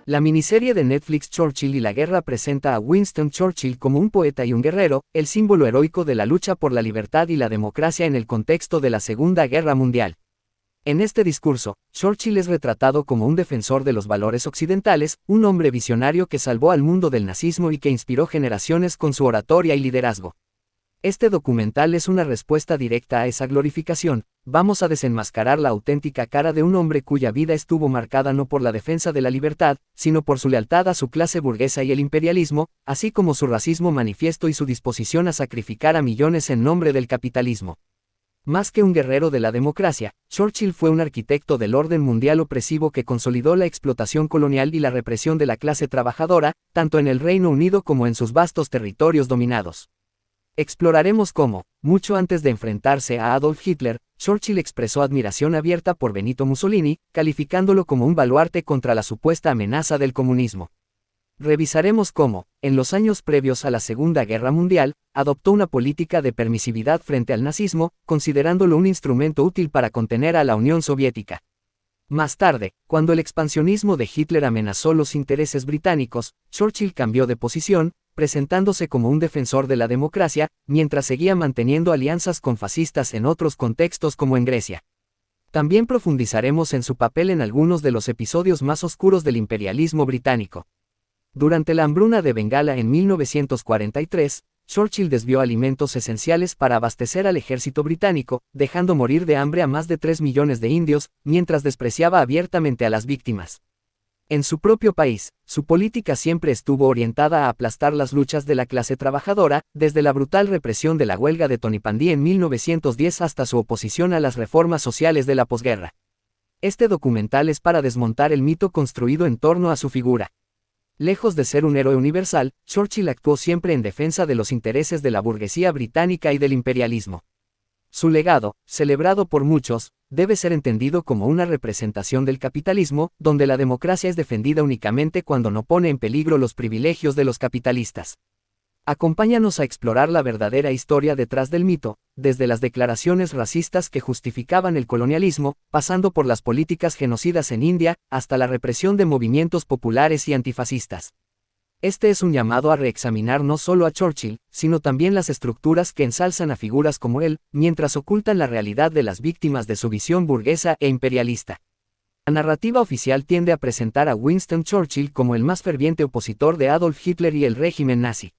La miniserie de Netflix Churchill y la guerra presenta a Winston Churchill como un poeta y un guerrero, el símbolo heroico de la lucha por la libertad y la democracia en el contexto de la Segunda Guerra Mundial. En este discurso, Churchill es retratado como un defensor de los valores occidentales, un hombre visionario que salvó al mundo del nazismo y que inspiró generaciones con su oratoria y liderazgo. Este documental es una respuesta directa a esa glorificación. Vamos a desenmascarar la auténtica cara de un hombre cuya vida estuvo marcada no por la defensa de la libertad, sino por su lealtad a su clase burguesa y el imperialismo, así como su racismo manifiesto y su disposición a sacrificar a millones en nombre del capitalismo. Más que un guerrero de la democracia, Churchill fue un arquitecto del orden mundial opresivo que consolidó la explotación colonial y la represión de la clase trabajadora, tanto en el Reino Unido como en sus vastos territorios dominados. Exploraremos cómo, mucho antes de enfrentarse a Adolf Hitler, Churchill expresó admiración abierta por Benito Mussolini, calificándolo como un baluarte contra la supuesta amenaza del comunismo. Revisaremos cómo, en los años previos a la Segunda Guerra Mundial, adoptó una política de permisividad frente al nazismo, considerándolo un instrumento útil para contener a la Unión Soviética. Más tarde, cuando el expansionismo de Hitler amenazó los intereses británicos, Churchill cambió de posición, presentándose como un defensor de la democracia, mientras seguía manteniendo alianzas con fascistas en otros contextos como en Grecia. También profundizaremos en su papel en algunos de los episodios más oscuros del imperialismo británico. Durante la hambruna de Bengala en 1943, Churchill desvió alimentos esenciales para abastecer al ejército británico, dejando morir de hambre a más de 3 millones de indios, mientras despreciaba abiertamente a las víctimas. En su propio país, su política siempre estuvo orientada a aplastar las luchas de la clase trabajadora, desde la brutal represión de la huelga de Tonipandí en 1910 hasta su oposición a las reformas sociales de la posguerra. Este documental es para desmontar el mito construido en torno a su figura. Lejos de ser un héroe universal, Churchill actuó siempre en defensa de los intereses de la burguesía británica y del imperialismo. Su legado, celebrado por muchos, debe ser entendido como una representación del capitalismo, donde la democracia es defendida únicamente cuando no pone en peligro los privilegios de los capitalistas. Acompáñanos a explorar la verdadera historia detrás del mito, desde las declaraciones racistas que justificaban el colonialismo, pasando por las políticas genocidas en India, hasta la represión de movimientos populares y antifascistas. Este es un llamado a reexaminar no solo a Churchill, sino también las estructuras que ensalzan a figuras como él, mientras ocultan la realidad de las víctimas de su visión burguesa e imperialista. La narrativa oficial tiende a presentar a Winston Churchill como el más ferviente opositor de Adolf Hitler y el régimen nazi.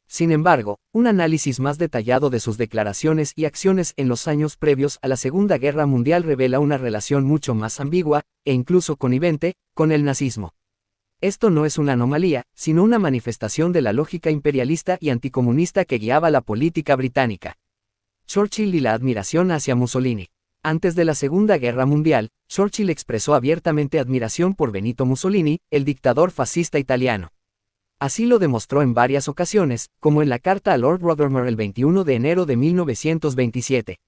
Sin embargo, un análisis más detallado de sus declaraciones y acciones en los años previos a la Segunda Guerra Mundial revela una relación mucho más ambigua, e incluso connivente, con el nazismo. Esto no es una anomalía, sino una manifestación de la lógica imperialista y anticomunista que guiaba la política británica. Churchill y la admiración hacia Mussolini. Antes de la Segunda Guerra Mundial, Churchill expresó abiertamente admiración por Benito Mussolini, el dictador fascista italiano. Así lo demostró en varias ocasiones, como en la carta a Lord Rothermere el 21 de enero de 1927.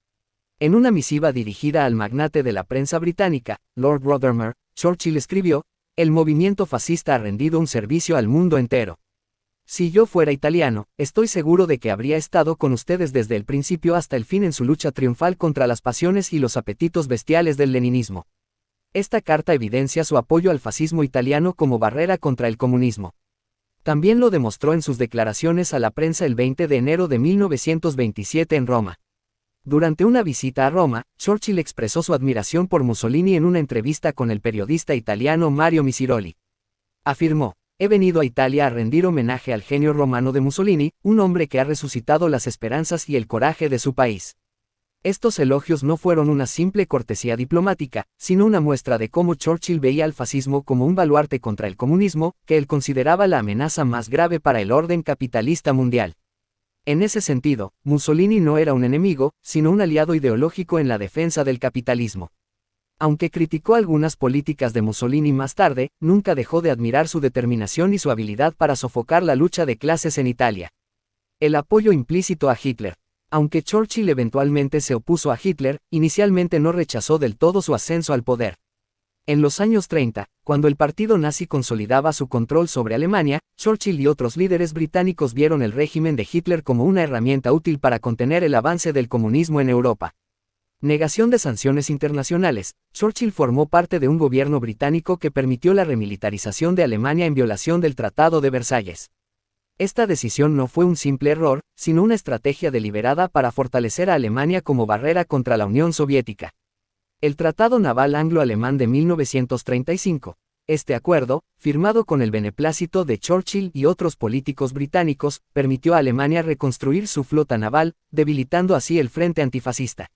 En una misiva dirigida al magnate de la prensa británica, Lord Rothermere, Churchill escribió: "El movimiento fascista ha rendido un servicio al mundo entero. Si yo fuera italiano, estoy seguro de que habría estado con ustedes desde el principio hasta el fin en su lucha triunfal contra las pasiones y los apetitos bestiales del leninismo". Esta carta evidencia su apoyo al fascismo italiano como barrera contra el comunismo. También lo demostró en sus declaraciones a la prensa el 20 de enero de 1927 en Roma. Durante una visita a Roma, Churchill expresó su admiración por Mussolini en una entrevista con el periodista italiano Mario Misiroli. Afirmó: "He venido a Italia a rendir homenaje al genio romano de Mussolini, un hombre que ha resucitado las esperanzas y el coraje de su país". Estos elogios no fueron una simple cortesía diplomática, sino una muestra de cómo Churchill veía al fascismo como un baluarte contra el comunismo, que él consideraba la amenaza más grave para el orden capitalista mundial. En ese sentido, Mussolini no era un enemigo, sino un aliado ideológico en la defensa del capitalismo. Aunque criticó algunas políticas de Mussolini más tarde, nunca dejó de admirar su determinación y su habilidad para sofocar la lucha de clases en Italia. El apoyo implícito a Hitler. Aunque Churchill eventualmente se opuso a Hitler, inicialmente no rechazó del todo su ascenso al poder. En los años 30, cuando el partido nazi consolidaba su control sobre Alemania, Churchill y otros líderes británicos vieron el régimen de Hitler como una herramienta útil para contener el avance del comunismo en Europa. Negación de sanciones internacionales. Churchill formó parte de un gobierno británico que permitió la remilitarización de Alemania en violación del Tratado de Versalles. Esta decisión no fue un simple error, sino una estrategia deliberada para fortalecer a Alemania como barrera contra la Unión Soviética. El Tratado Naval Anglo-Alemán de 1935. Este acuerdo, firmado con el beneplácito de Churchill y otros políticos británicos, permitió a Alemania reconstruir su flota naval, debilitando así el frente antifascista.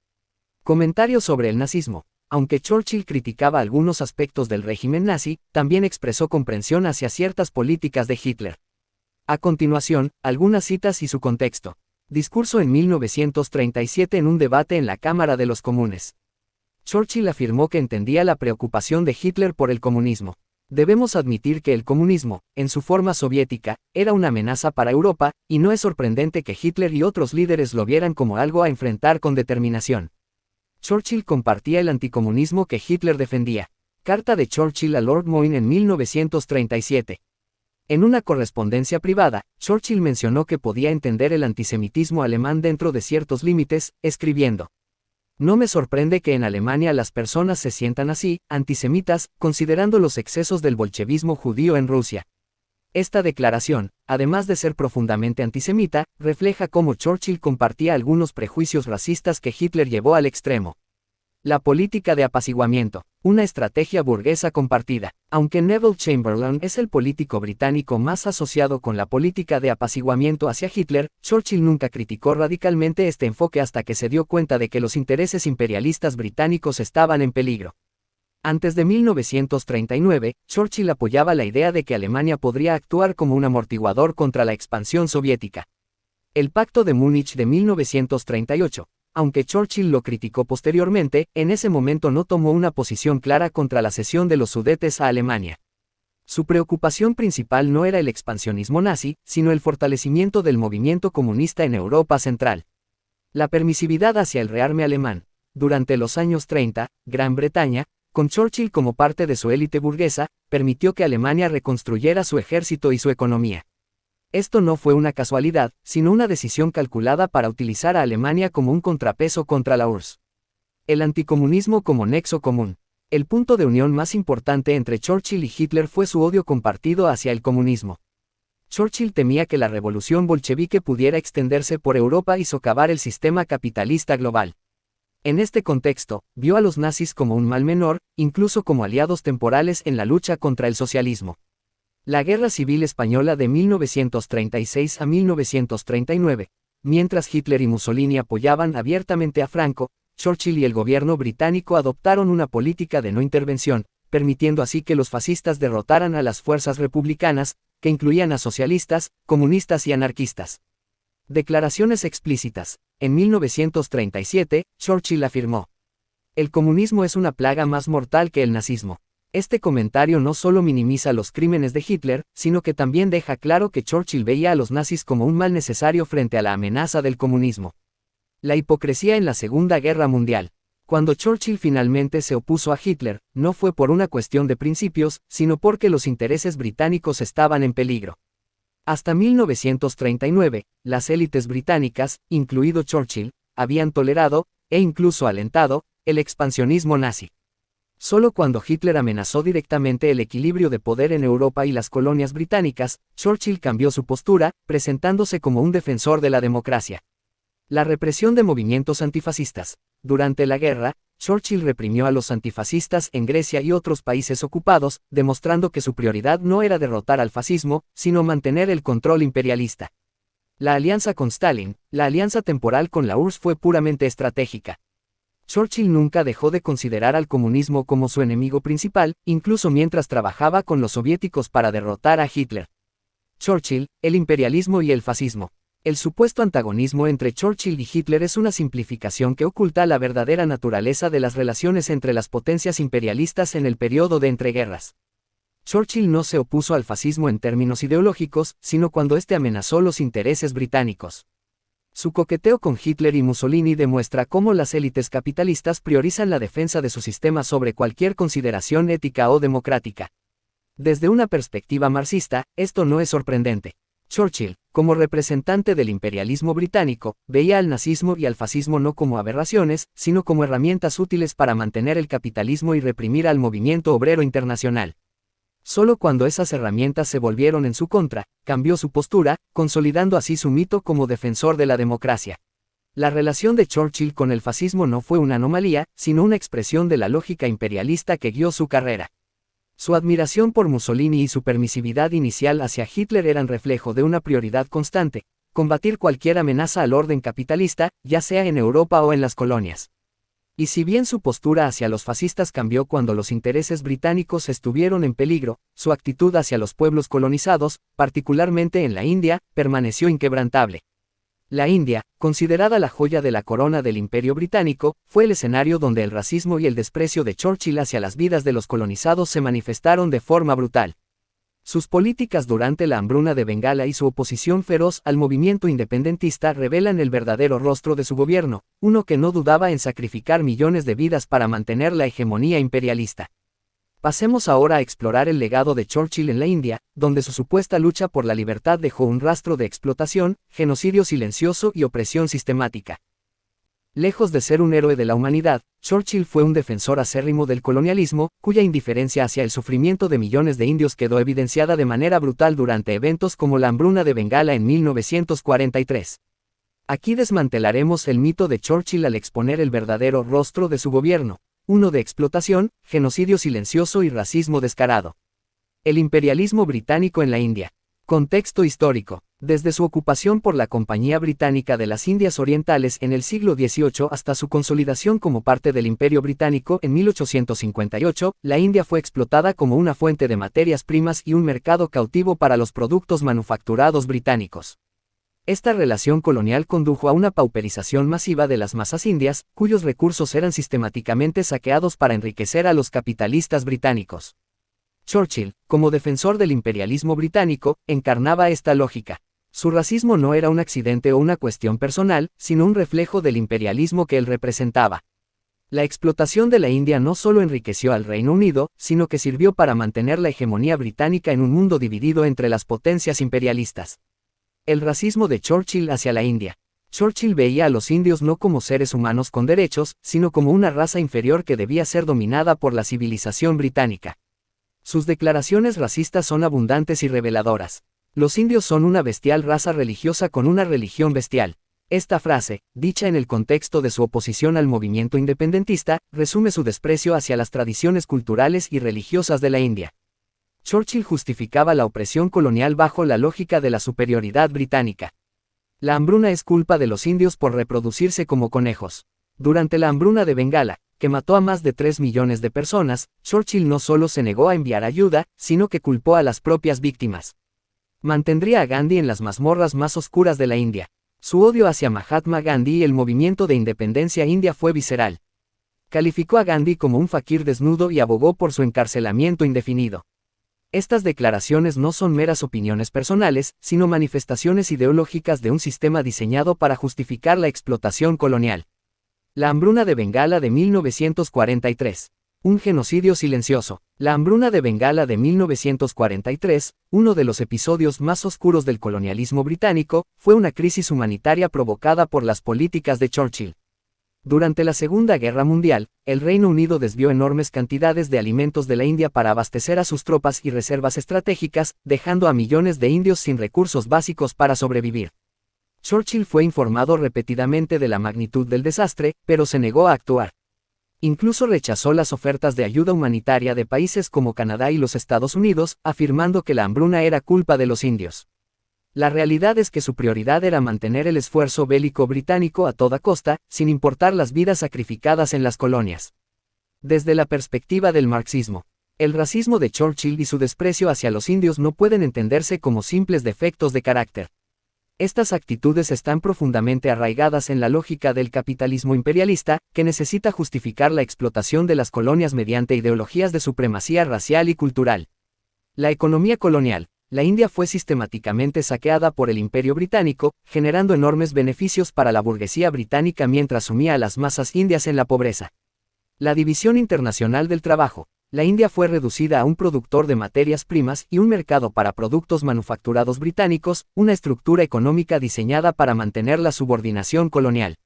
Comentario sobre el nazismo. Aunque Churchill criticaba algunos aspectos del régimen nazi, también expresó comprensión hacia ciertas políticas de Hitler. A continuación, algunas citas y su contexto. Discurso en 1937 en un debate en la Cámara de los Comunes. Churchill afirmó que entendía la preocupación de Hitler por el comunismo. Debemos admitir que el comunismo, en su forma soviética, era una amenaza para Europa, y no es sorprendente que Hitler y otros líderes lo vieran como algo a enfrentar con determinación. Churchill compartía el anticomunismo que Hitler defendía. Carta de Churchill a Lord Moyne en 1937. En una correspondencia privada, Churchill mencionó que podía entender el antisemitismo alemán dentro de ciertos límites, escribiendo: "No me sorprende que en Alemania las personas se sientan así, antisemitas, considerando los excesos del bolchevismo judío en Rusia". Esta declaración, además de ser profundamente antisemita, refleja cómo Churchill compartía algunos prejuicios racistas que Hitler llevó al extremo. La política de apaciguamiento, una estrategia burguesa compartida. Aunque Neville Chamberlain es el político británico más asociado con la política de apaciguamiento hacia Hitler, Churchill nunca criticó radicalmente este enfoque hasta que se dio cuenta de que los intereses imperialistas británicos estaban en peligro. Antes de 1939, Churchill apoyaba la idea de que Alemania podría actuar como un amortiguador contra la expansión soviética. El Pacto de Múnich de 1938. Aunque Churchill lo criticó posteriormente, en ese momento no tomó una posición clara contra la cesión de los Sudetes a Alemania. Su preocupación principal no era el expansionismo nazi, sino el fortalecimiento del movimiento comunista en Europa Central. La permisividad hacia el rearme alemán. Durante los años 30, Gran Bretaña, con Churchill como parte de su élite burguesa, permitió que Alemania reconstruyera su ejército y su economía. Esto no fue una casualidad, sino una decisión calculada para utilizar a Alemania como un contrapeso contra la URSS. El anticomunismo como nexo común. El punto de unión más importante entre Churchill y Hitler fue su odio compartido hacia el comunismo. Churchill temía que la revolución bolchevique pudiera extenderse por Europa y socavar el sistema capitalista global. En este contexto, vio a los nazis como un mal menor, incluso como aliados temporales en la lucha contra el socialismo. La Guerra Civil Española de 1936 a 1939. Mientras Hitler y Mussolini apoyaban abiertamente a Franco, Churchill y el gobierno británico adoptaron una política de no intervención, permitiendo así que los fascistas derrotaran a las fuerzas republicanas, que incluían a socialistas, comunistas y anarquistas. Declaraciones explícitas. En 1937, Churchill afirmó: "El comunismo es una plaga más mortal que el nazismo". Este comentario no solo minimiza los crímenes de Hitler, sino que también deja claro que Churchill veía a los nazis como un mal necesario frente a la amenaza del comunismo. La hipocresía en la Segunda Guerra Mundial. Cuando Churchill finalmente se opuso a Hitler, no fue por una cuestión de principios, sino porque los intereses británicos estaban en peligro. Hasta 1939, las élites británicas, incluido Churchill, habían tolerado, e incluso alentado, el expansionismo nazi. Solo cuando Hitler amenazó directamente el equilibrio de poder en Europa y las colonias británicas, Churchill cambió su postura, presentándose como un defensor de la democracia. La represión de movimientos antifascistas. Durante la guerra, Churchill reprimió a los antifascistas en Grecia y otros países ocupados, demostrando que su prioridad no era derrotar al fascismo, sino mantener el control imperialista. La alianza con Stalin, la alianza temporal con la URSS fue puramente estratégica. Churchill nunca dejó de considerar al comunismo como su enemigo principal, incluso mientras trabajaba con los soviéticos para derrotar a Hitler. Churchill, el imperialismo y el fascismo. El supuesto antagonismo entre Churchill y Hitler es una simplificación que oculta la verdadera naturaleza de las relaciones entre las potencias imperialistas en el periodo de entreguerras. Churchill no se opuso al fascismo en términos ideológicos, sino cuando éste amenazó los intereses británicos. Su coqueteo con Hitler y Mussolini demuestra cómo las élites capitalistas priorizan la defensa de su sistema sobre cualquier consideración ética o democrática. Desde una perspectiva marxista, esto no es sorprendente. Churchill, como representante del imperialismo británico, veía al nazismo y al fascismo no como aberraciones, sino como herramientas útiles para mantener el capitalismo y reprimir al movimiento obrero internacional. Solo cuando esas herramientas se volvieron en su contra, cambió su postura, consolidando así su mito como defensor de la democracia. La relación de Churchill con el fascismo no fue una anomalía, sino una expresión de la lógica imperialista que guió su carrera. Su admiración por Mussolini y su permisividad inicial hacia Hitler eran reflejo de una prioridad constante: combatir cualquier amenaza al orden capitalista, ya sea en Europa o en las colonias. Y si bien su postura hacia los fascistas cambió cuando los intereses británicos estuvieron en peligro, su actitud hacia los pueblos colonizados, particularmente en la India, permaneció inquebrantable. La India, considerada la joya de la corona del Imperio Británico, fue el escenario donde el racismo y el desprecio de Churchill hacia las vidas de los colonizados se manifestaron de forma brutal. Sus políticas durante la hambruna de Bengala y su oposición feroz al movimiento independentista revelan el verdadero rostro de su gobierno, uno que no dudaba en sacrificar millones de vidas para mantener la hegemonía imperialista. Pasemos ahora a explorar el legado de Churchill en la India, donde su supuesta lucha por la libertad dejó un rastro de explotación, genocidio silencioso y opresión sistemática. Lejos de ser un héroe de la humanidad, Churchill fue un defensor acérrimo del colonialismo, cuya indiferencia hacia el sufrimiento de millones de indios quedó evidenciada de manera brutal durante eventos como la hambruna de Bengala en 1943. Aquí desmantelaremos el mito de Churchill al exponer el verdadero rostro de su gobierno, uno de explotación, genocidio silencioso y racismo descarado. El imperialismo británico en la India. Contexto histórico. Desde su ocupación por la Compañía Británica de las Indias Orientales en el siglo XVIII hasta su consolidación como parte del Imperio Británico en 1858, la India fue explotada como una fuente de materias primas y un mercado cautivo para los productos manufacturados británicos. Esta relación colonial condujo a una pauperización masiva de las masas indias, cuyos recursos eran sistemáticamente saqueados para enriquecer a los capitalistas británicos. Churchill, como defensor del imperialismo británico, encarnaba esta lógica. Su racismo no era un accidente o una cuestión personal, sino un reflejo del imperialismo que él representaba. La explotación de la India no solo enriqueció al Reino Unido, sino que sirvió para mantener la hegemonía británica en un mundo dividido entre las potencias imperialistas. El racismo de Churchill hacia la India. Churchill veía a los indios no como seres humanos con derechos, sino como una raza inferior que debía ser dominada por la civilización británica. Sus declaraciones racistas son abundantes y reveladoras. Los indios son una bestial raza religiosa con una religión bestial. Esta frase, dicha en el contexto de su oposición al movimiento independentista, resume su desprecio hacia las tradiciones culturales y religiosas de la India. Churchill justificaba la opresión colonial bajo la lógica de la superioridad británica. La hambruna es culpa de los indios por reproducirse como conejos. Durante la hambruna de Bengala, que mató a más de 3 millones de personas, Churchill no solo se negó a enviar ayuda, sino que culpó a las propias víctimas. Mantendría a Gandhi en las mazmorras más oscuras de la India. Su odio hacia Mahatma Gandhi y el movimiento de independencia india fue visceral. Calificó a Gandhi como un fakir desnudo y abogó por su encarcelamiento indefinido. Estas declaraciones no son meras opiniones personales, sino manifestaciones ideológicas de un sistema diseñado para justificar la explotación colonial. La hambruna de Bengala de 1943. Un genocidio silencioso. La hambruna de Bengala de 1943, uno de los episodios más oscuros del colonialismo británico, fue una crisis humanitaria provocada por las políticas de Churchill. Durante la Segunda Guerra Mundial, el Reino Unido desvió enormes cantidades de alimentos de la India para abastecer a sus tropas y reservas estratégicas, dejando a millones de indios sin recursos básicos para sobrevivir. Churchill fue informado repetidamente de la magnitud del desastre, pero se negó a actuar. Incluso rechazó las ofertas de ayuda humanitaria de países como Canadá y los Estados Unidos, afirmando que la hambruna era culpa de los indios. La realidad es que su prioridad era mantener el esfuerzo bélico británico a toda costa, sin importar las vidas sacrificadas en las colonias. Desde la perspectiva del marxismo, el racismo de Churchill y su desprecio hacia los indios no pueden entenderse como simples defectos de carácter. Estas actitudes están profundamente arraigadas en la lógica del capitalismo imperialista, que necesita justificar la explotación de las colonias mediante ideologías de supremacía racial y cultural. La economía colonial. La India fue sistemáticamente saqueada por el Imperio Británico, generando enormes beneficios para la burguesía británica mientras sumía a las masas indias en la pobreza. La división internacional del trabajo. La India fue reducida a un productor de materias primas y un mercado para productos manufacturados británicos, una estructura económica diseñada para mantener la subordinación colonial.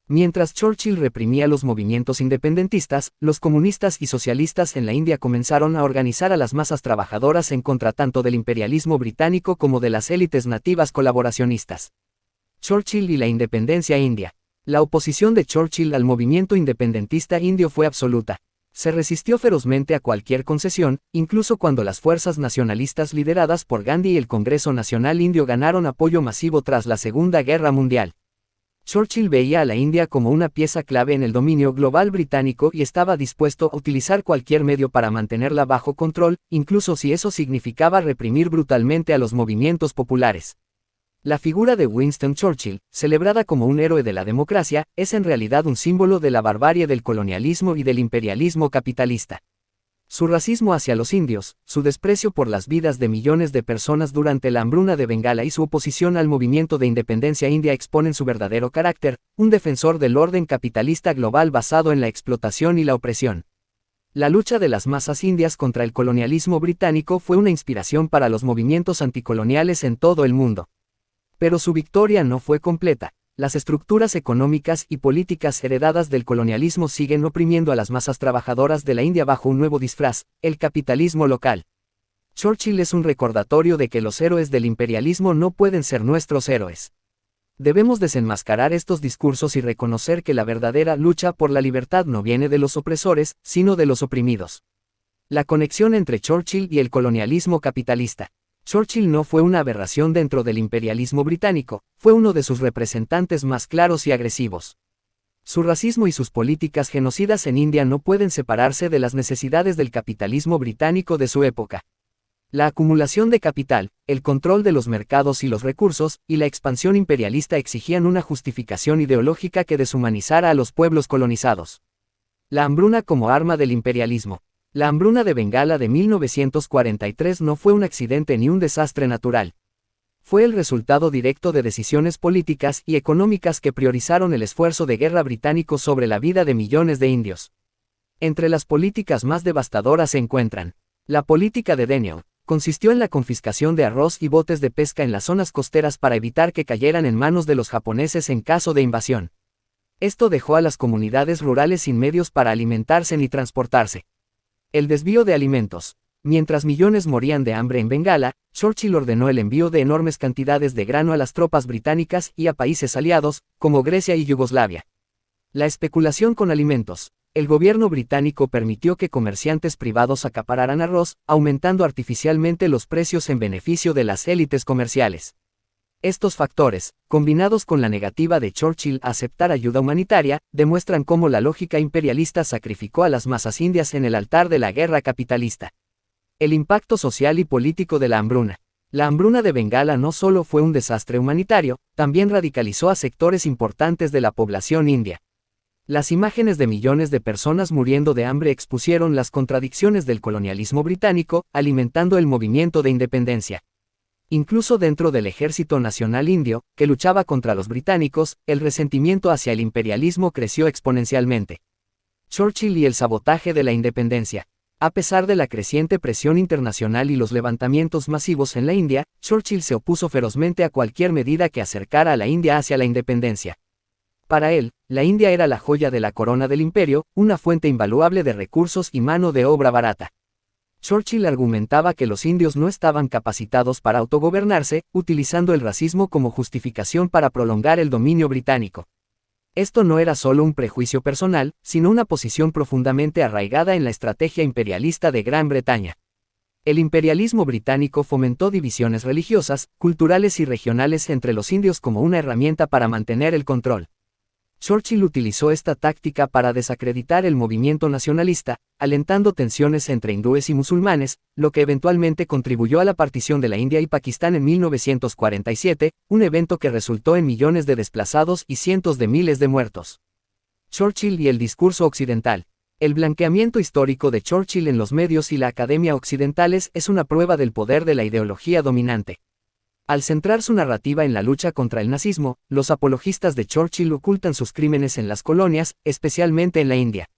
Mientras Churchill reprimía los movimientos independentistas, los comunistas y socialistas en la India comenzaron a organizar a las masas trabajadoras en contra tanto del imperialismo británico como de las élites nativas colaboracionistas. Churchill y la independencia india. La oposición de Churchill al movimiento independentista indio fue absoluta. Se resistió ferozmente a cualquier concesión, incluso cuando las fuerzas nacionalistas lideradas por Gandhi y el Congreso Nacional Indio ganaron apoyo masivo tras la Segunda Guerra Mundial. Churchill veía a la India como una pieza clave en el dominio global británico y estaba dispuesto a utilizar cualquier medio para mantenerla bajo control, incluso si eso significaba reprimir brutalmente a los movimientos populares. La figura de Winston Churchill, celebrada como un héroe de la democracia, es en realidad un símbolo de la barbarie del colonialismo y del imperialismo capitalista. Su racismo hacia los indios, su desprecio por las vidas de millones de personas durante la hambruna de Bengala y su oposición al movimiento de independencia india exponen su verdadero carácter, un defensor del orden capitalista global basado en la explotación y la opresión. La lucha de las masas indias contra el colonialismo británico fue una inspiración para los movimientos anticoloniales en todo el mundo. Pero su victoria no fue completa. Las estructuras económicas y políticas heredadas del colonialismo siguen oprimiendo a las masas trabajadoras de la India bajo un nuevo disfraz, el capitalismo local. Churchill es un recordatorio de que los héroes del imperialismo no pueden ser nuestros héroes. Debemos desenmascarar estos discursos y reconocer que la verdadera lucha por la libertad no viene de los opresores, sino de los oprimidos. La conexión entre Churchill y el colonialismo capitalista. Churchill no fue una aberración dentro del imperialismo británico, fue uno de sus representantes más claros y agresivos. Su racismo y sus políticas genocidas en India no pueden separarse de las necesidades del capitalismo británico de su época. La acumulación de capital, el control de los mercados y los recursos, y la expansión imperialista exigían una justificación ideológica que deshumanizara a los pueblos colonizados. La hambruna como arma del imperialismo. La hambruna de Bengala de 1943 no fue un accidente ni un desastre natural. Fue el resultado directo de decisiones políticas y económicas que priorizaron el esfuerzo de guerra británico sobre la vida de millones de indios. Entre las políticas más devastadoras se encuentran: la política de Denial, consistió en la confiscación de arroz y botes de pesca en las zonas costeras para evitar que cayeran en manos de los japoneses en caso de invasión. Esto dejó a las comunidades rurales sin medios para alimentarse ni transportarse. El desvío de alimentos. Mientras millones morían de hambre en Bengala, Churchill ordenó el envío de enormes cantidades de grano a las tropas británicas y a países aliados, como Grecia y Yugoslavia. La especulación con alimentos. El gobierno británico permitió que comerciantes privados acapararan arroz, aumentando artificialmente los precios en beneficio de las élites comerciales. Estos factores, combinados con la negativa de Churchill a aceptar ayuda humanitaria, demuestran cómo la lógica imperialista sacrificó a las masas indias en el altar de la guerra capitalista. El impacto social y político de la hambruna. La hambruna de Bengala no solo fue un desastre humanitario, también radicalizó a sectores importantes de la población india. Las imágenes de millones de personas muriendo de hambre expusieron las contradicciones del colonialismo británico, alimentando el movimiento de independencia. Incluso dentro del Ejército Nacional Indio, que luchaba contra los británicos, el resentimiento hacia el imperialismo creció exponencialmente. Churchill y el sabotaje de la independencia. A pesar de la creciente presión internacional y los levantamientos masivos en la India, Churchill se opuso ferozmente a cualquier medida que acercara a la India hacia la independencia. Para él, la India era la joya de la corona del imperio, una fuente invaluable de recursos y mano de obra barata. Churchill argumentaba que los indios no estaban capacitados para autogobernarse, utilizando el racismo como justificación para prolongar el dominio británico. Esto no era solo un prejuicio personal, sino una posición profundamente arraigada en la estrategia imperialista de Gran Bretaña. El imperialismo británico fomentó divisiones religiosas, culturales y regionales entre los indios como una herramienta para mantener el control. Churchill utilizó esta táctica para desacreditar el movimiento nacionalista, alentando tensiones entre hindúes y musulmanes, lo que eventualmente contribuyó a la partición de la India y Pakistán en 1947, un evento que resultó en millones de desplazados y cientos de miles de muertos. Churchill y el discurso occidental. El blanqueamiento histórico de Churchill en los medios y la academia occidentales es una prueba del poder de la ideología dominante. Al centrar su narrativa en la lucha contra el nazismo, los apologistas de Churchill ocultan sus crímenes en las colonias, especialmente en la India.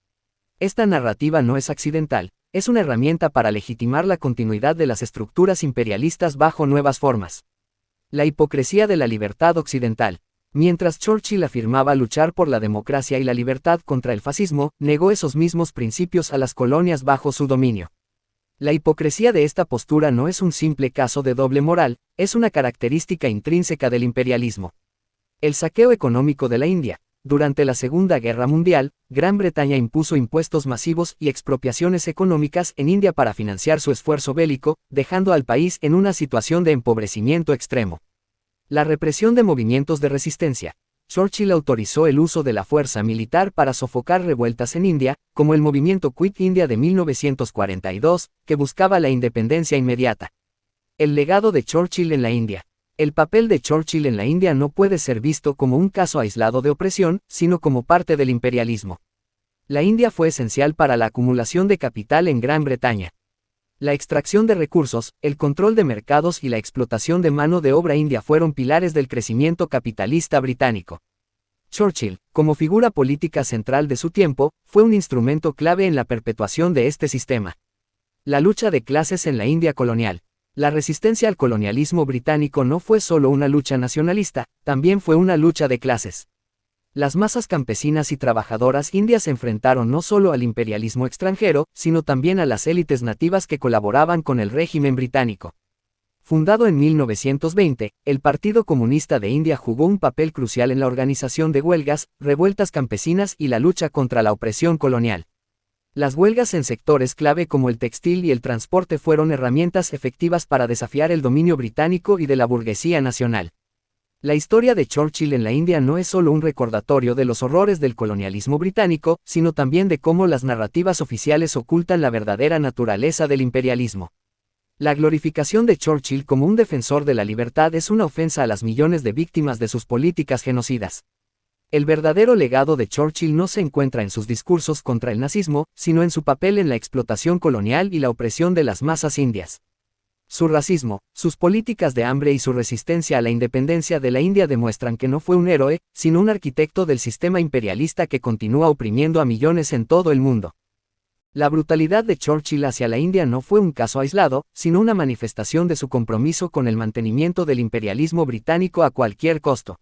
Esta narrativa no es accidental. es una herramienta para legitimar la continuidad de las estructuras imperialistas bajo nuevas formas. La hipocresía de la libertad occidental. Mientras Churchill afirmaba luchar por la democracia y la libertad contra el fascismo, negó esos mismos principios a las colonias bajo su dominio. La hipocresía de esta postura no es un simple caso de doble moral, es una característica intrínseca del imperialismo. El saqueo económico de la India. Durante la Segunda Guerra Mundial, Gran Bretaña impuso impuestos masivos y expropiaciones económicas en India para financiar su esfuerzo bélico, dejando al país en una situación de empobrecimiento extremo. La represión de movimientos de resistencia. Churchill autorizó el uso de la fuerza militar para sofocar revueltas en India, como el movimiento Quit India de 1942, que buscaba la independencia inmediata. El legado de Churchill en la India. El papel de Churchill en la India no puede ser visto como un caso aislado de opresión, sino como parte del imperialismo. La India fue esencial para la acumulación de capital en Gran Bretaña. La extracción de recursos, el control de mercados y la explotación de mano de obra india fueron pilares del crecimiento capitalista británico. Churchill, como figura política central de su tiempo, fue un instrumento clave en la perpetuación de este sistema. La lucha de clases en la India colonial. La resistencia al colonialismo británico no fue solo una lucha nacionalista, también fue una lucha de clases. Las masas campesinas y trabajadoras indias se enfrentaron no solo al imperialismo extranjero, sino también a las élites nativas que colaboraban con el régimen británico. Fundado en 1920, el Partido Comunista de India jugó un papel crucial en la organización de huelgas, revueltas campesinas y la lucha contra la opresión colonial. Las huelgas en sectores clave como el textil y el transporte fueron herramientas efectivas para desafiar el dominio británico y de la burguesía nacional. La historia de Churchill en la India no es solo un recordatorio de los horrores del colonialismo británico, sino también de cómo las narrativas oficiales ocultan la verdadera naturaleza del imperialismo. La glorificación de Churchill como un defensor de la libertad es una ofensa a las millones de víctimas de sus políticas genocidas. El verdadero legado de Churchill no se encuentra en sus discursos contra el nazismo, sino en su papel en la explotación colonial y la opresión de las masas indias. Su racismo, sus políticas de hambre y su resistencia a la independencia de la India demuestran que no fue un héroe, sino un arquitecto del sistema imperialista que continúa oprimiendo a millones en todo el mundo. La brutalidad de Churchill hacia la India no fue un caso aislado, sino una manifestación de su compromiso con el mantenimiento del imperialismo británico a cualquier costo.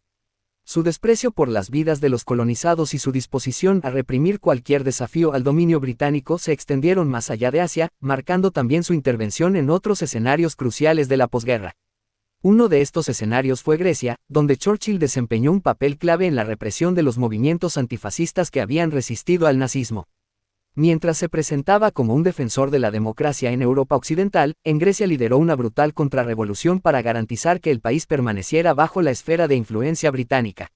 Su desprecio por las vidas de los colonizados y su disposición a reprimir cualquier desafío al dominio británico se extendieron más allá de Asia, marcando también su intervención en otros escenarios cruciales de la posguerra. Uno de estos escenarios fue Grecia, donde Churchill desempeñó un papel clave en la represión de los movimientos antifascistas que habían resistido al nazismo. Mientras se presentaba como un defensor de la democracia en Europa Occidental, en Grecia lideró una brutal contrarrevolución para garantizar que el país permaneciera bajo la esfera de influencia británica.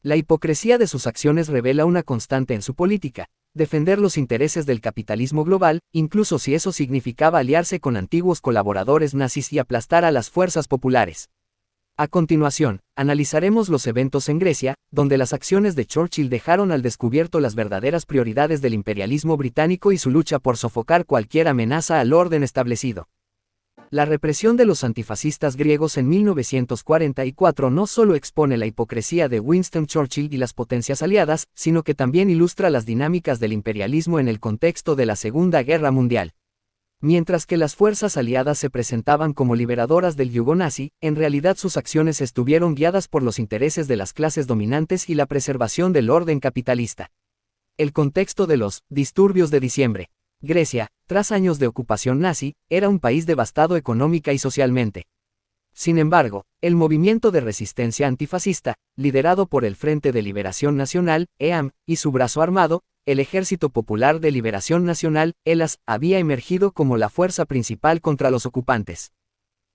La hipocresía de sus acciones revela una constante en su política: defender los intereses del capitalismo global, incluso si eso significaba aliarse con antiguos colaboradores nazis y aplastar a las fuerzas populares. A continuación, analizaremos los eventos en Grecia, donde las acciones de Churchill dejaron al descubierto las verdaderas prioridades del imperialismo británico y su lucha por sofocar cualquier amenaza al orden establecido. La represión de los antifascistas griegos en 1944 no solo expone la hipocresía de Winston Churchill y las potencias aliadas, sino que también ilustra las dinámicas del imperialismo en el contexto de la Segunda Guerra Mundial. Mientras que las fuerzas aliadas se presentaban como liberadoras del yugo nazi, en realidad sus acciones estuvieron guiadas por los intereses de las clases dominantes y la preservación del orden capitalista. El contexto de los disturbios de diciembre. Grecia, tras años de ocupación nazi, era un país devastado económica y socialmente. Sin embargo, el movimiento de resistencia antifascista, liderado por el Frente de Liberación Nacional, EAM, y su brazo armado, el Ejército Popular de Liberación Nacional, ELAS, había emergido como la fuerza principal contra los ocupantes.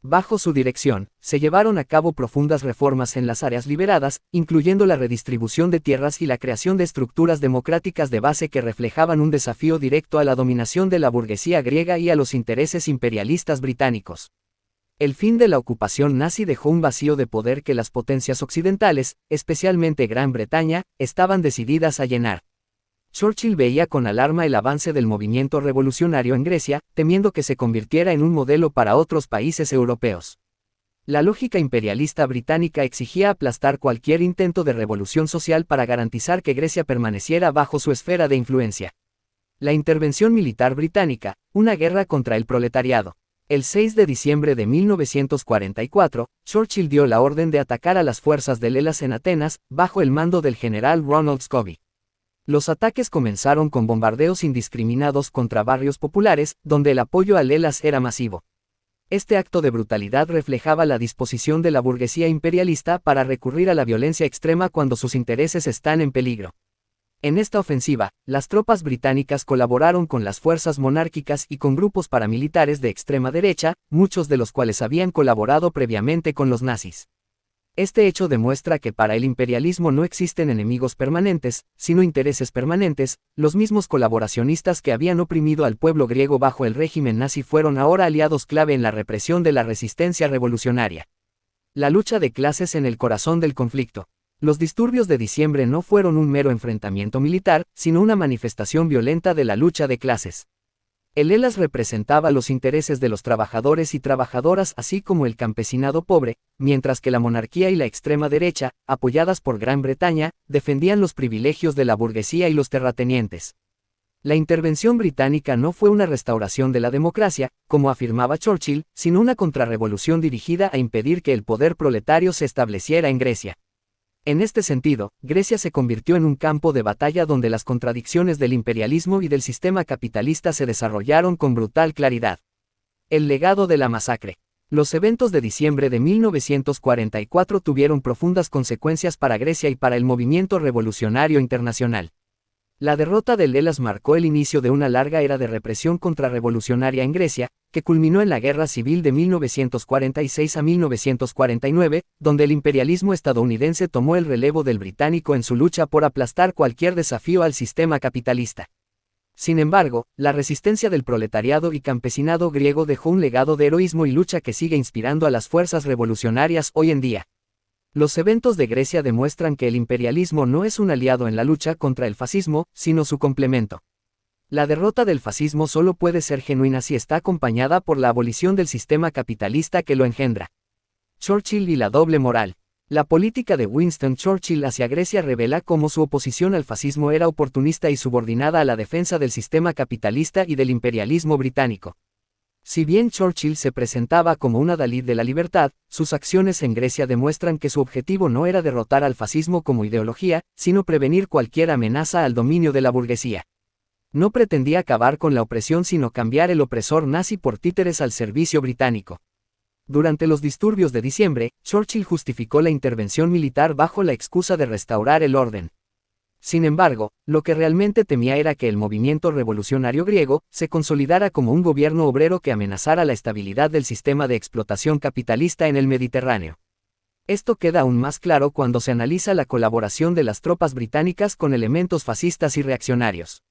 Bajo su dirección, se llevaron a cabo profundas reformas en las áreas liberadas, incluyendo la redistribución de tierras y la creación de estructuras democráticas de base que reflejaban un desafío directo a la dominación de la burguesía griega y a los intereses imperialistas británicos. El fin de la ocupación nazi dejó un vacío de poder que las potencias occidentales, especialmente Gran Bretaña, estaban decididas a llenar. Churchill veía con alarma el avance del movimiento revolucionario en Grecia, temiendo que se convirtiera en un modelo para otros países europeos. La lógica imperialista británica exigía aplastar cualquier intento de revolución social para garantizar que Grecia permaneciera bajo su esfera de influencia. La intervención militar británica, una guerra contra el proletariado. El 6 de diciembre de 1944, Churchill dio la orden de atacar a las fuerzas del Hellas en Atenas, bajo el mando del general Ronald Scobie. Los ataques comenzaron con bombardeos indiscriminados contra barrios populares, donde el apoyo al Hellas era masivo. Este acto de brutalidad reflejaba la disposición de la burguesía imperialista para recurrir a la violencia extrema cuando sus intereses están en peligro. En esta ofensiva, las tropas británicas colaboraron con las fuerzas monárquicas y con grupos paramilitares de extrema derecha, muchos de los cuales habían colaborado previamente con los nazis. Este hecho demuestra que para el imperialismo no existen enemigos permanentes, sino intereses permanentes. Los mismos colaboracionistas que habían oprimido al pueblo griego bajo el régimen nazi fueron ahora aliados clave en la represión de la resistencia revolucionaria. La lucha de clases en el corazón del conflicto. Los disturbios de diciembre no fueron un mero enfrentamiento militar, sino una manifestación violenta de la lucha de clases. El Hellas representaba los intereses de los trabajadores y trabajadoras así como el campesinado pobre, mientras que la monarquía y la extrema derecha, apoyadas por Gran Bretaña, defendían los privilegios de la burguesía y los terratenientes. La intervención británica no fue una restauración de la democracia, como afirmaba Churchill, sino una contrarrevolución dirigida a impedir que el poder proletario se estableciera en Grecia. En este sentido, Grecia se convirtió en un campo de batalla donde las contradicciones del imperialismo y del sistema capitalista se desarrollaron con brutal claridad. El legado de la masacre. Los eventos de diciembre de 1944 tuvieron profundas consecuencias para Grecia y para el movimiento revolucionario internacional. La derrota del Hellas marcó el inicio de una larga era de represión contrarrevolucionaria en Grecia, que culminó en la Guerra Civil de 1946 a 1949, donde el imperialismo estadounidense tomó el relevo del británico en su lucha por aplastar cualquier desafío al sistema capitalista. Sin embargo, la resistencia del proletariado y campesinado griego dejó un legado de heroísmo y lucha que sigue inspirando a las fuerzas revolucionarias hoy en día. Los eventos de Grecia demuestran que el imperialismo no es un aliado en la lucha contra el fascismo, sino su complemento. La derrota del fascismo solo puede ser genuina si está acompañada por la abolición del sistema capitalista que lo engendra. Churchill y la doble moral. La política de Winston Churchill hacia Grecia revela cómo su oposición al fascismo era oportunista y subordinada a la defensa del sistema capitalista y del imperialismo británico. Si bien Churchill se presentaba como un adalid de la libertad, sus acciones en Grecia demuestran que su objetivo no era derrotar al fascismo como ideología, sino prevenir cualquier amenaza al dominio de la burguesía. No pretendía acabar con la opresión sino cambiar el opresor nazi por títeres al servicio británico. Durante los disturbios de diciembre, Churchill justificó la intervención militar bajo la excusa de restaurar el orden. Sin embargo, lo que realmente temía era que el movimiento revolucionario griego se consolidara como un gobierno obrero que amenazara la estabilidad del sistema de explotación capitalista en el Mediterráneo. Esto queda aún más claro cuando se analiza la colaboración de las tropas británicas con elementos fascistas y reaccionarios.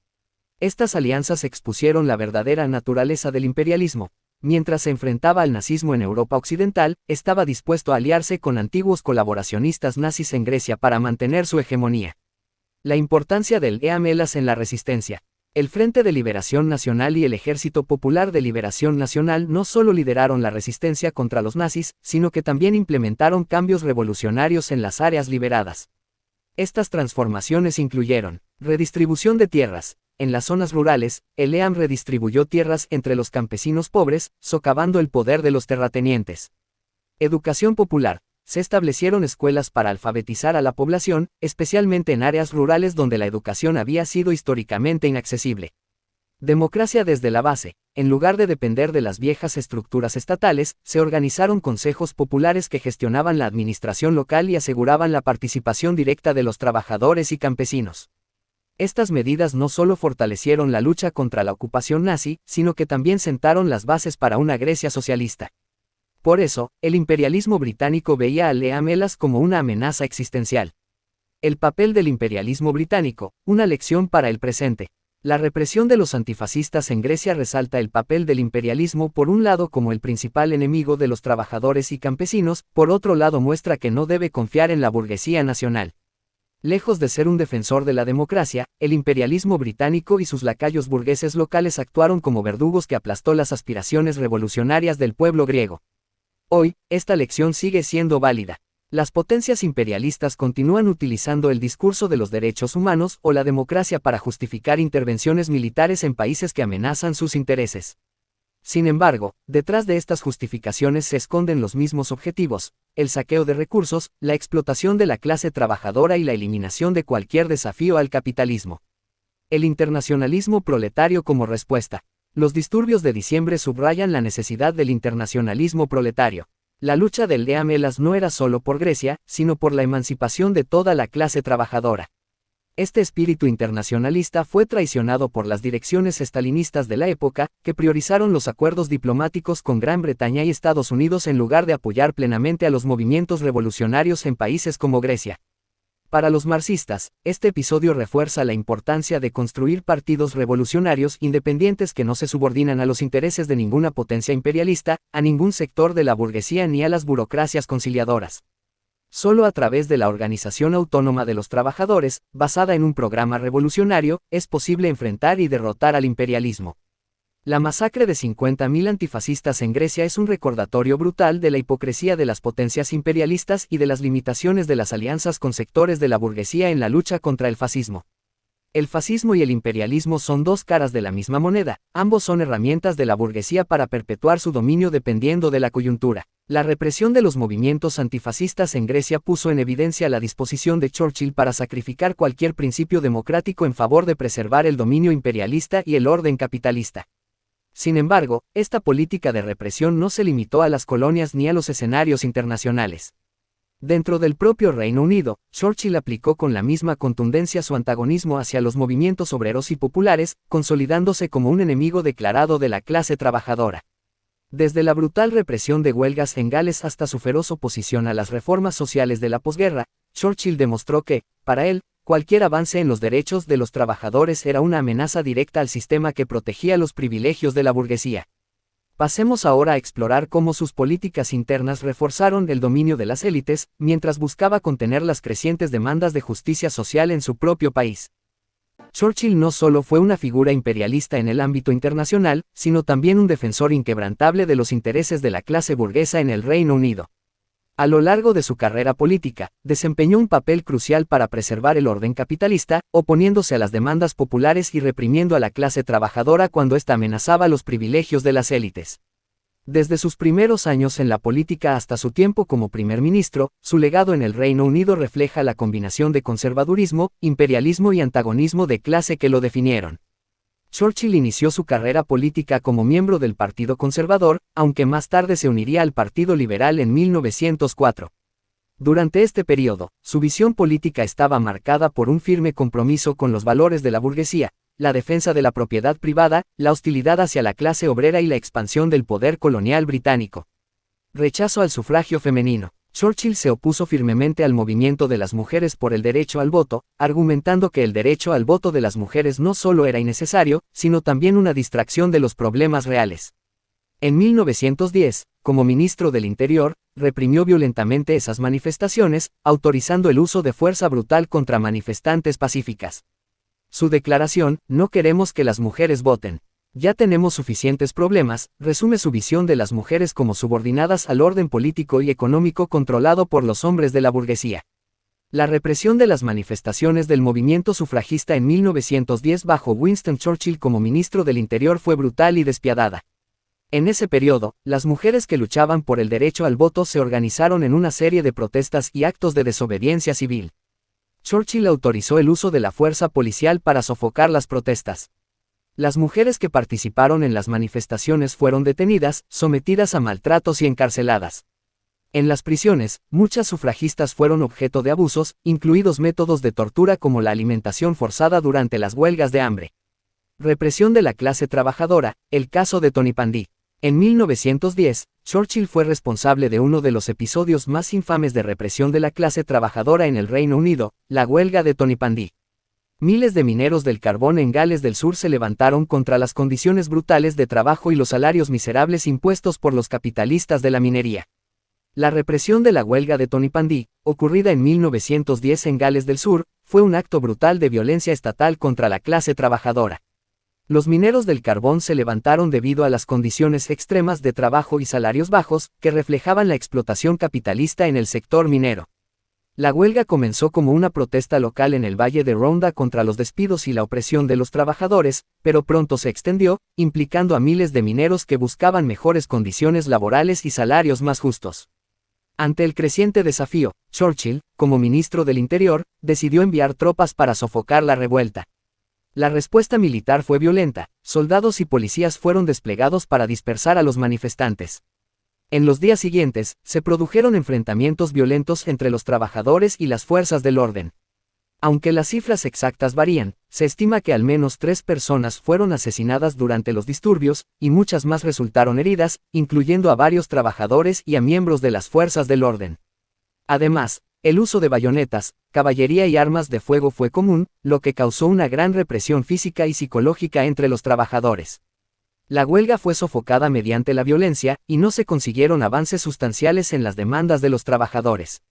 Estas alianzas expusieron la verdadera naturaleza del imperialismo. Mientras se enfrentaba al nazismo en Europa Occidental, estaba dispuesto a aliarse con antiguos colaboracionistas nazis en Grecia para mantener su hegemonía. La importancia del Hellas en la resistencia. El Frente de Liberación Nacional y el Ejército Popular de Liberación Nacional no solo lideraron la resistencia contra los nazis, sino que también implementaron cambios revolucionarios en las áreas liberadas. Estas transformaciones incluyeron redistribución de tierras. En las zonas rurales, el EAM redistribuyó tierras entre los campesinos pobres, socavando el poder de los terratenientes. Educación popular. Se establecieron escuelas para alfabetizar a la población, especialmente en áreas rurales donde la educación había sido históricamente inaccesible. Democracia desde la base. En lugar de depender de las viejas estructuras estatales, se organizaron consejos populares que gestionaban la administración local y aseguraban la participación directa de los trabajadores y campesinos. Estas medidas no solo fortalecieron la lucha contra la ocupación nazi, sino que también sentaron las bases para una Grecia socialista. Por eso, el imperialismo británico veía al Hellas como una amenaza existencial. El papel del imperialismo británico, una lección para el presente. La represión de los antifascistas en Grecia resalta el papel del imperialismo por un lado como el principal enemigo de los trabajadores y campesinos, por otro lado muestra que no debe confiar en la burguesía nacional. Lejos de ser un defensor de la democracia, el imperialismo británico y sus lacayos burgueses locales actuaron como verdugos que aplastó las aspiraciones revolucionarias del pueblo griego. Hoy, esta lección sigue siendo válida. Las potencias imperialistas continúan utilizando el discurso de los derechos humanos o la democracia para justificar intervenciones militares en países que amenazan sus intereses. Sin embargo, detrás de estas justificaciones se esconden los mismos objetivos: el saqueo de recursos, la explotación de la clase trabajadora y la eliminación de cualquier desafío al capitalismo. El internacionalismo proletario como respuesta. Los disturbios de diciembre subrayan la necesidad del internacionalismo proletario. La lucha del Día Melas no era solo por Grecia, sino por la emancipación de toda la clase trabajadora. Este espíritu internacionalista fue traicionado por las direcciones estalinistas de la época, que priorizaron los acuerdos diplomáticos con Gran Bretaña y Estados Unidos en lugar de apoyar plenamente a los movimientos revolucionarios en países como Grecia. Para los marxistas, este episodio refuerza la importancia de construir partidos revolucionarios independientes que no se subordinan a los intereses de ninguna potencia imperialista, a ningún sector de la burguesía ni a las burocracias conciliadoras. Solo a través de la organización autónoma de los trabajadores, basada en un programa revolucionario, es posible enfrentar y derrotar al imperialismo. La masacre de 50.000 antifascistas en Grecia es un recordatorio brutal de la hipocresía de las potencias imperialistas y de las limitaciones de las alianzas con sectores de la burguesía en la lucha contra el fascismo. El fascismo y el imperialismo son dos caras de la misma moneda, ambos son herramientas de la burguesía para perpetuar su dominio dependiendo de la coyuntura. La represión de los movimientos antifascistas en Grecia puso en evidencia la disposición de Churchill para sacrificar cualquier principio democrático en favor de preservar el dominio imperialista y el orden capitalista. Sin embargo, esta política de represión no se limitó a las colonias ni a los escenarios internacionales. Dentro del propio Reino Unido, Churchill aplicó con la misma contundencia su antagonismo hacia los movimientos obreros y populares, consolidándose como un enemigo declarado de la clase trabajadora. Desde la brutal represión de huelgas en Gales hasta su feroz oposición a las reformas sociales de la posguerra, Churchill demostró que, para él, cualquier avance en los derechos de los trabajadores era una amenaza directa al sistema que protegía los privilegios de la burguesía. Pasemos ahora a explorar cómo sus políticas internas reforzaron el dominio de las élites, mientras buscaba contener las crecientes demandas de justicia social en su propio país. Churchill no solo fue una figura imperialista en el ámbito internacional, sino también un defensor inquebrantable de los intereses de la clase burguesa en el Reino Unido. A lo largo de su carrera política, desempeñó un papel crucial para preservar el orden capitalista, oponiéndose a las demandas populares y reprimiendo a la clase trabajadora cuando ésta amenazaba los privilegios de las élites. Desde sus primeros años en la política hasta su tiempo como primer ministro, su legado en el Reino Unido refleja la combinación de conservadurismo, imperialismo y antagonismo de clase que lo definieron. Churchill inició su carrera política como miembro del Partido Conservador, aunque más tarde se uniría al Partido Liberal en 1904. Durante este periodo, su visión política estaba marcada por un firme compromiso con los valores de la burguesía, la defensa de la propiedad privada, la hostilidad hacia la clase obrera y la expansión del poder colonial británico. Rechazo al sufragio femenino. Churchill se opuso firmemente al movimiento de las mujeres por el derecho al voto, argumentando que el derecho al voto de las mujeres no solo era innecesario, sino también una distracción de los problemas reales. En 1910, como ministro del Interior, reprimió violentamente esas manifestaciones, autorizando el uso de fuerza brutal contra manifestantes pacíficas. Su declaración, "No queremos que las mujeres voten. Ya tenemos suficientes problemas", resume su visión de las mujeres como subordinadas al orden político y económico controlado por los hombres de la burguesía. La represión de las manifestaciones del movimiento sufragista en 1910 bajo Winston Churchill como ministro del Interior fue brutal y despiadada. En ese periodo, las mujeres que luchaban por el derecho al voto se organizaron en una serie de protestas y actos de desobediencia civil. Churchill autorizó el uso de la fuerza policial para sofocar las protestas. Las mujeres que participaron en las manifestaciones fueron detenidas, sometidas a maltratos y encarceladas. En las prisiones, muchas sufragistas fueron objeto de abusos, incluidos métodos de tortura como la alimentación forzada durante las huelgas de hambre. Represión de la clase trabajadora, el caso de Tonypandy. En 1910, Churchill fue responsable de uno de los episodios más infames de represión de la clase trabajadora en el Reino Unido, la huelga de Tonypandy. Miles de mineros del carbón en Gales del Sur se levantaron contra las condiciones brutales de trabajo y los salarios miserables impuestos por los capitalistas de la minería. La represión de la huelga de Tonypandy, ocurrida en 1910 en Gales del Sur, fue un acto brutal de violencia estatal contra la clase trabajadora. Los mineros del carbón se levantaron debido a las condiciones extremas de trabajo y salarios bajos, que reflejaban la explotación capitalista en el sector minero. La huelga comenzó como una protesta local en el Valle de Ronda contra los despidos y la opresión de los trabajadores, pero pronto se extendió, implicando a miles de mineros que buscaban mejores condiciones laborales y salarios más justos. Ante el creciente desafío, Churchill, como ministro del Interior, decidió enviar tropas para sofocar la revuelta. La respuesta militar fue violenta, soldados y policías fueron desplegados para dispersar a los manifestantes. En los días siguientes, se produjeron enfrentamientos violentos entre los trabajadores y las fuerzas del orden. Aunque las cifras exactas varían, se estima que al menos 3 personas fueron asesinadas durante los disturbios, y muchas más resultaron heridas, incluyendo a varios trabajadores y a miembros de las fuerzas del orden. Además, el uso de bayonetas, caballería y armas de fuego fue común, lo que causó una gran represión física y psicológica entre los trabajadores. La huelga fue sofocada mediante la violencia, y no se consiguieron avances sustanciales en las demandas de los trabajadores.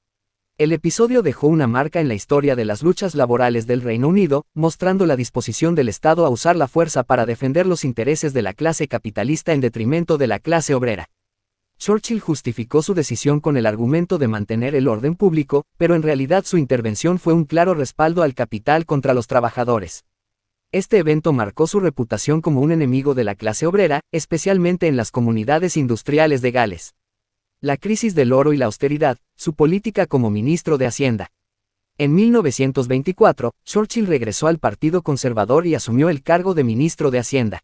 El episodio dejó una marca en la historia de las luchas laborales del Reino Unido, mostrando la disposición del Estado a usar la fuerza para defender los intereses de la clase capitalista en detrimento de la clase obrera. Churchill justificó su decisión con el argumento de mantener el orden público, pero en realidad su intervención fue un claro respaldo al capital contra los trabajadores. Este evento marcó su reputación como un enemigo de la clase obrera, especialmente en las comunidades industriales de Gales. La crisis del oro y la austeridad, su política como ministro de Hacienda. En 1924, Churchill regresó al Partido Conservador y asumió el cargo de ministro de Hacienda.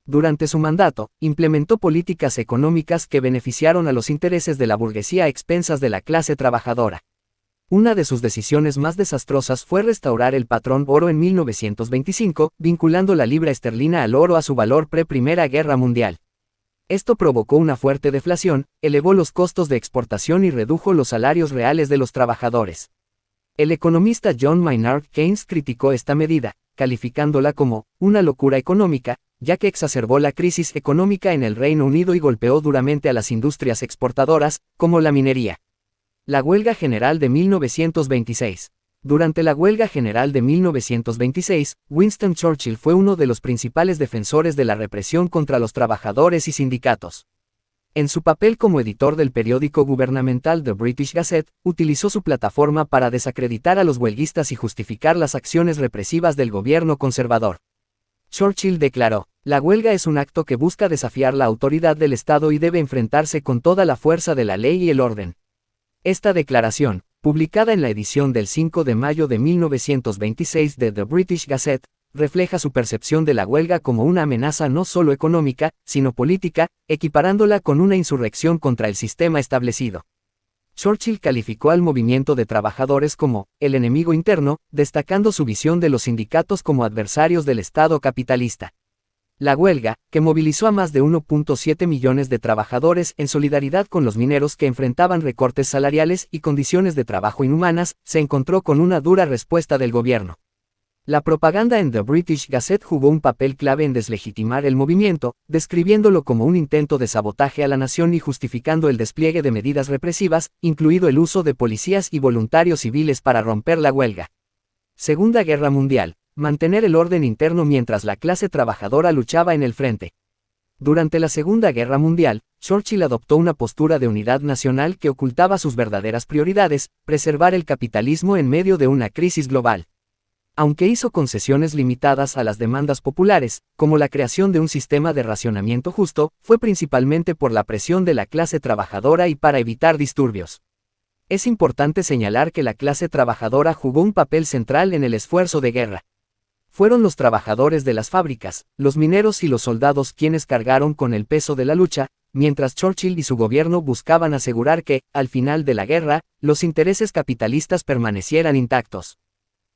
Durante su mandato, implementó políticas económicas que beneficiaron a los intereses de la burguesía a expensas de la clase trabajadora. Una de sus decisiones más desastrosas fue restaurar el patrón oro en 1925, vinculando la libra esterlina al oro a su valor pre-Primera Guerra Mundial. Esto provocó una fuerte deflación, elevó los costos de exportación y redujo los salarios reales de los trabajadores. El economista John Maynard Keynes criticó esta medida, calificándola como una locura económica, ya que exacerbó la crisis económica en el Reino Unido y golpeó duramente a las industrias exportadoras, como la minería. La huelga general de 1926. Durante la huelga general de 1926, Winston Churchill fue uno de los principales defensores de la represión contra los trabajadores y sindicatos. En su papel como editor del periódico gubernamental The British Gazette, utilizó su plataforma para desacreditar a los huelguistas y justificar las acciones represivas del gobierno conservador. Churchill declaró: "La huelga es un acto que busca desafiar la autoridad del Estado y debe enfrentarse con toda la fuerza de la ley y el orden". Esta declaración, publicada en la edición del 5 de mayo de 1926 de The British Gazette, refleja su percepción de la huelga como una amenaza no solo económica, sino política, equiparándola con una insurrección contra el sistema establecido. Churchill calificó al movimiento de trabajadores como el enemigo interno, destacando su visión de los sindicatos como adversarios del Estado capitalista. La huelga, que movilizó a más de 1.7 millones de trabajadores en solidaridad con los mineros que enfrentaban recortes salariales y condiciones de trabajo inhumanas, se encontró con una dura respuesta del gobierno. La propaganda en The British Gazette jugó un papel clave en deslegitimar el movimiento, describiéndolo como un intento de sabotaje a la nación y justificando el despliegue de medidas represivas, incluido el uso de policías y voluntarios civiles para romper la huelga. Segunda Guerra Mundial. Mantener el orden interno mientras la clase trabajadora luchaba en el frente. Durante la Segunda Guerra Mundial, Churchill adoptó una postura de unidad nacional que ocultaba sus verdaderas prioridades: preservar el capitalismo en medio de una crisis global. Aunque hizo concesiones limitadas a las demandas populares, como la creación de un sistema de racionamiento justo, fue principalmente por la presión de la clase trabajadora y para evitar disturbios. Es importante señalar que la clase trabajadora jugó un papel central en el esfuerzo de guerra. Fueron los trabajadores de las fábricas, los mineros y los soldados quienes cargaron con el peso de la lucha, mientras Churchill y su gobierno buscaban asegurar que, al final de la guerra, los intereses capitalistas permanecieran intactos.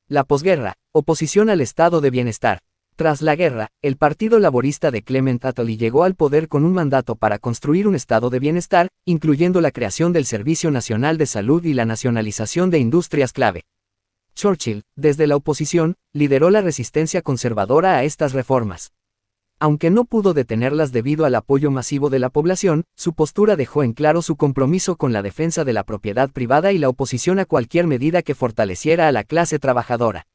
La posguerra, oposición al estado de bienestar. Tras la guerra, el Partido Laborista de Clement Attlee llegó al poder con un mandato para construir un estado de bienestar, incluyendo la creación del Servicio Nacional de Salud y la nacionalización de industrias clave. Churchill, desde la oposición, lideró la resistencia conservadora a estas reformas. Aunque no pudo detenerlas debido al apoyo masivo de la población, su postura dejó en claro su compromiso con la defensa de la propiedad privada y la oposición a cualquier medida que fortaleciera a la clase trabajadora.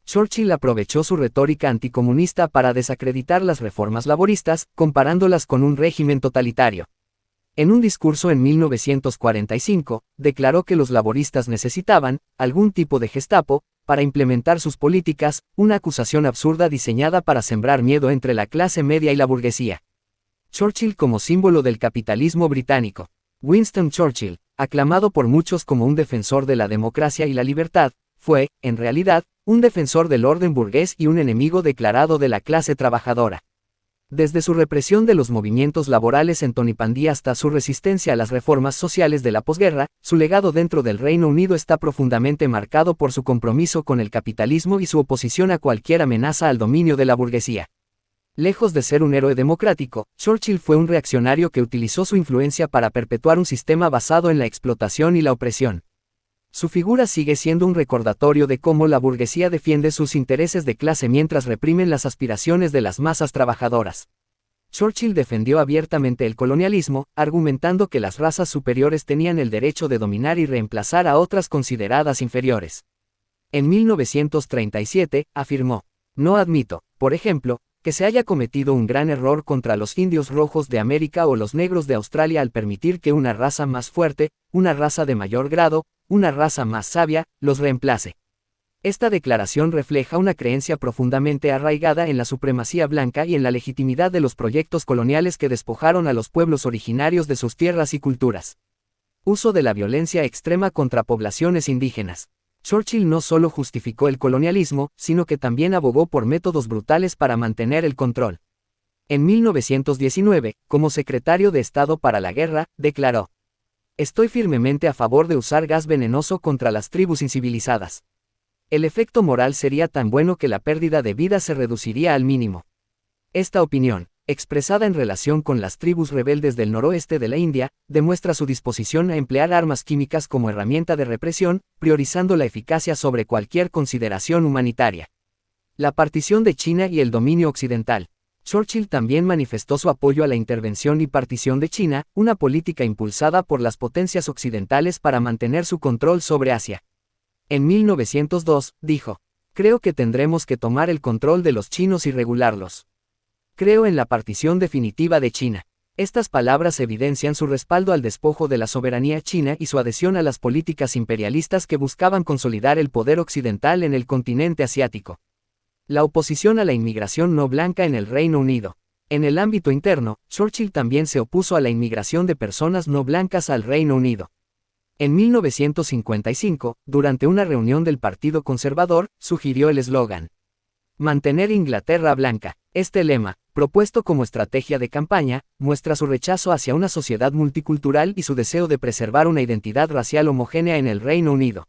Churchill aprovechó su retórica anticomunista para desacreditar las reformas laboristas, comparándolas con un régimen totalitario. En un discurso en 1945, declaró que los laboristas necesitaban algún tipo de Gestapo para implementar sus políticas, una acusación absurda diseñada para sembrar miedo entre la clase media y la burguesía. Churchill como símbolo del capitalismo británico. Winston Churchill, aclamado por muchos como un defensor de la democracia y la libertad, fue, en realidad, un defensor del orden burgués y un enemigo declarado de la clase trabajadora. Desde su represión de los movimientos laborales en Tonipandí hasta su resistencia a las reformas sociales de la posguerra, su legado dentro del Reino Unido está profundamente marcado por su compromiso con el capitalismo y su oposición a cualquier amenaza al dominio de la burguesía. Lejos de ser un héroe democrático, Churchill fue un reaccionario que utilizó su influencia para perpetuar un sistema basado en la explotación y la opresión. Su figura sigue siendo un recordatorio de cómo la burguesía defiende sus intereses de clase mientras reprimen las aspiraciones de las masas trabajadoras. Churchill defendió abiertamente el colonialismo, argumentando que las razas superiores tenían el derecho de dominar y reemplazar a otras consideradas inferiores. En 1937, afirmó: "No admito, por ejemplo, que se haya cometido un gran error contra los indios rojos de América o los negros de Australia al permitir que una raza más fuerte, una raza de mayor grado, una raza más sabia, los reemplace". Esta declaración refleja una creencia profundamente arraigada en la supremacía blanca y en la legitimidad de los proyectos coloniales que despojaron a los pueblos originarios de sus tierras y culturas. Uso de la violencia extrema contra poblaciones indígenas. Churchill no solo justificó el colonialismo, sino que también abogó por métodos brutales para mantener el control. En 1919, como secretario de Estado para la Guerra, declaró: "Estoy firmemente a favor de usar gas venenoso contra las tribus incivilizadas. El efecto moral sería tan bueno que la pérdida de vidas se reduciría al mínimo". Esta opinión, expresada en relación con las tribus rebeldes del noroeste de la India, demuestra su disposición a emplear armas químicas como herramienta de represión, priorizando la eficacia sobre cualquier consideración humanitaria. La partición de China y el dominio occidental. Churchill también manifestó su apoyo a la intervención y partición de China, una política impulsada por las potencias occidentales para mantener su control sobre Asia. En 1902, dijo: "Creo que tendremos que tomar el control de los chinos y regularlos. Creo en la partición definitiva de China". Estas palabras evidencian su respaldo al despojo de la soberanía china y su adhesión a las políticas imperialistas que buscaban consolidar el poder occidental en el continente asiático. La oposición a la inmigración no blanca en el Reino Unido. En el ámbito interno, Churchill también se opuso a la inmigración de personas no blancas al Reino Unido. En 1955, durante una reunión del Partido Conservador, sugirió el eslogan: "Mantener Inglaterra blanca". Este lema, propuesto como estrategia de campaña, muestra su rechazo hacia una sociedad multicultural y su deseo de preservar una identidad racial homogénea en el Reino Unido.